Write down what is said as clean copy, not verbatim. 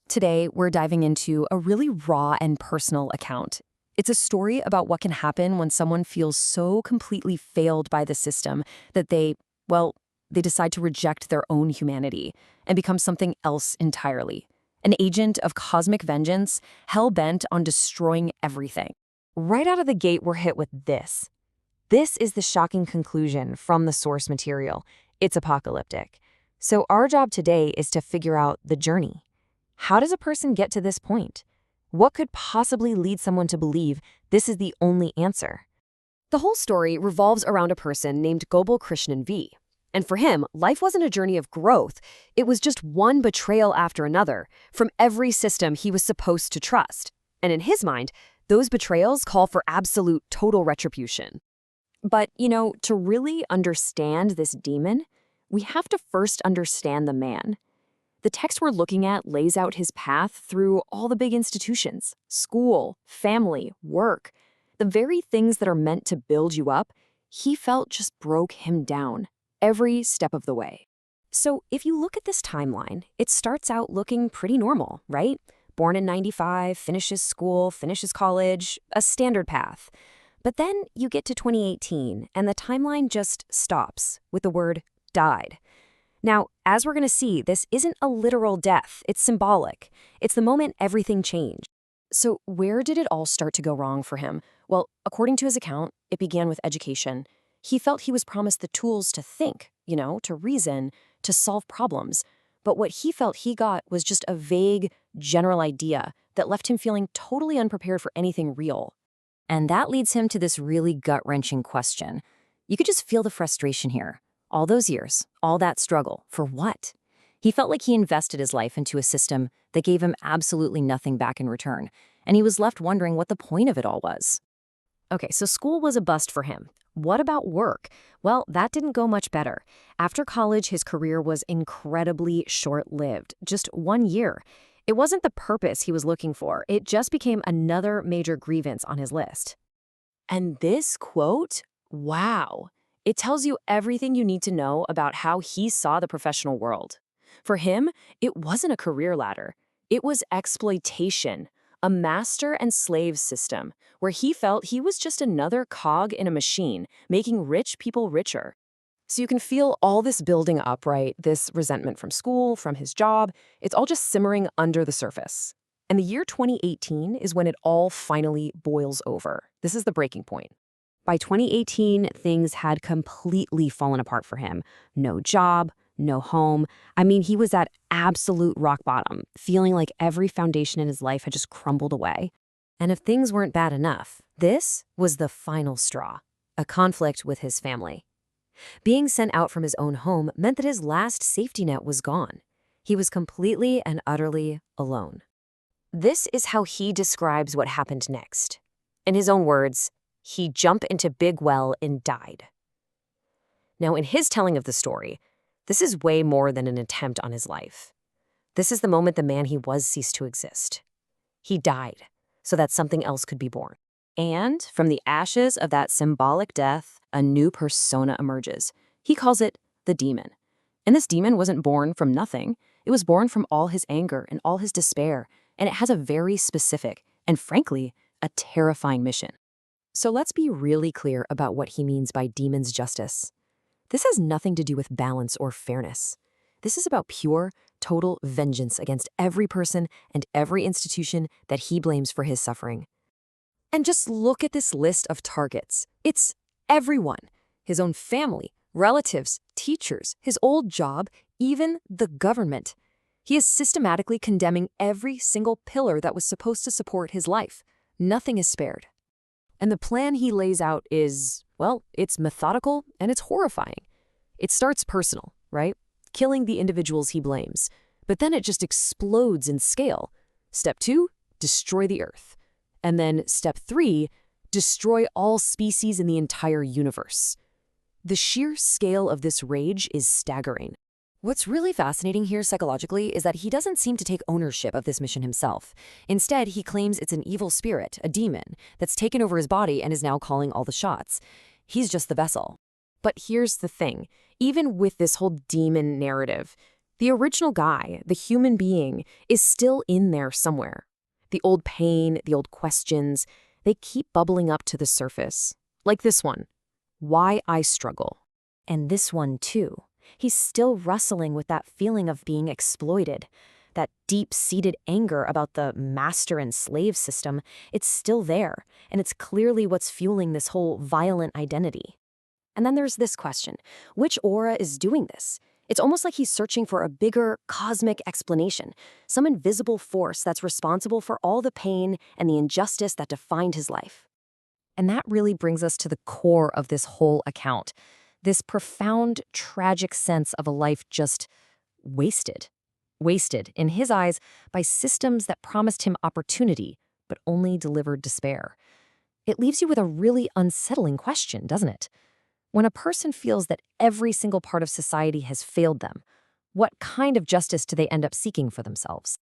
Today, we're diving into a really raw and personal account. It's a story about what can happen when someone feels so completely failed by the system that they decide to reject their own humanity and become something else entirely. An agent of cosmic vengeance, hell-bent on destroying everything. Right out of the gate, we're hit with this. This is the shocking conclusion from the source material. It's apocalyptic. So our job today is to figure out the journey. How does a person get to this point? What could possibly lead someone to believe this is the only answer? The whole story revolves around a person named Gobal Krishnan V. And for him, life wasn't a journey of growth. It was just one betrayal after another from every system he was supposed to trust. And in his mind, those betrayals call for absolute total retribution. But, to really understand this demon, we have to first understand the man. The text we're looking at lays out his path through all the big institutions: school, family, work. The very things that are meant to build you up, he felt just broke him down every step of the way. So if you look at this timeline, it starts out looking pretty normal, right? Born in '95, finishes school, finishes college, a standard path. But then you get to 2018, and the timeline just stops with the word died. Now, as we're going to see, this isn't a literal death. It's symbolic. It's the moment everything changed. So where did it all start to go wrong for him? Well, according to his account, it began with education. He felt he was promised the tools to think, to reason, to solve problems. But what he felt he got was just a vague, general idea that left him feeling totally unprepared for anything real. And that leads him to this really gut-wrenching question. You could just feel the frustration here. All those years, all that struggle, for what? He felt like he invested his life into a system that gave him absolutely nothing back in return, and he was left wondering what the point of it all was. Okay, so school was a bust for him. What about work? Well, that didn't go much better. After college, his career was incredibly short-lived, just 1 year. It wasn't the purpose he was looking for. It just became another major grievance on his list. And this quote, wow. It tells you everything you need to know about how he saw the professional world. For him, it wasn't a career ladder. It was exploitation, a master and slave system where he felt he was just another cog in a machine, making rich people richer. So you can feel all this building up, right? This resentment from school, from his job. It's all just simmering under the surface. And the year 2018 is when it all finally boils over. This is the breaking point. By 2018, things had completely fallen apart for him. No job, no home. He was at absolute rock bottom, feeling like every foundation in his life had just crumbled away. And if things weren't bad enough, this was the final straw, a conflict with his family. Being sent out from his own home meant that his last safety net was gone. He was completely and utterly alone. This is how he describes what happened next. In his own words, he jumped into big well and died. Now, in his telling of the story, this is way more than an attempt on his life. This is the moment the man he was ceased to exist. He died so that something else could be born. And from the ashes of that symbolic death, a new persona emerges. He calls it the demon. And this demon wasn't born from nothing. It was born from all his anger and all his despair. And it has a very specific and, frankly, a terrifying mission. So let's be really clear about what he means by demon's justice. This has nothing to do with balance or fairness. This is about pure, total vengeance against every person and every institution that he blames for his suffering. And just look at this list of targets. It's everyone. His own family, relatives, teachers, his old job, even the government. He is systematically condemning every single pillar that was supposed to support his life. Nothing is spared. And the plan he lays out is, it's methodical and it's horrifying. It starts personal, right? Killing the individuals he blames. But then it just explodes in scale. Step 2, destroy the Earth. And then step 3, destroy all species in the entire universe. The sheer scale of this rage is staggering. What's really fascinating here psychologically is that he doesn't seem to take ownership of this mission himself. Instead, he claims it's an evil spirit, a demon, that's taken over his body and is now calling all the shots. He's just the vessel. But here's the thing. Even with this whole demon narrative, The original guy, the human being, is still in there somewhere. The old pain, the old questions, they keep bubbling up to the surface. Like this one, why I struggle. And this one, too. He's still wrestling with that feeling of being exploited. That deep-seated anger about the master and slave system, it's still there, and it's clearly what's fueling this whole violent identity. And then there's this question. Which aura is doing this? It's almost like he's searching for a bigger, cosmic explanation, some invisible force that's responsible for all the pain and the injustice that defined his life. And that really brings us to the core of this whole account, this profound, tragic sense of a life just wasted. Wasted, in his eyes, by systems that promised him opportunity, but only delivered despair. It leaves you with a really unsettling question, doesn't it? When a person feels that every single part of society has failed them, what kind of justice do they end up seeking for themselves?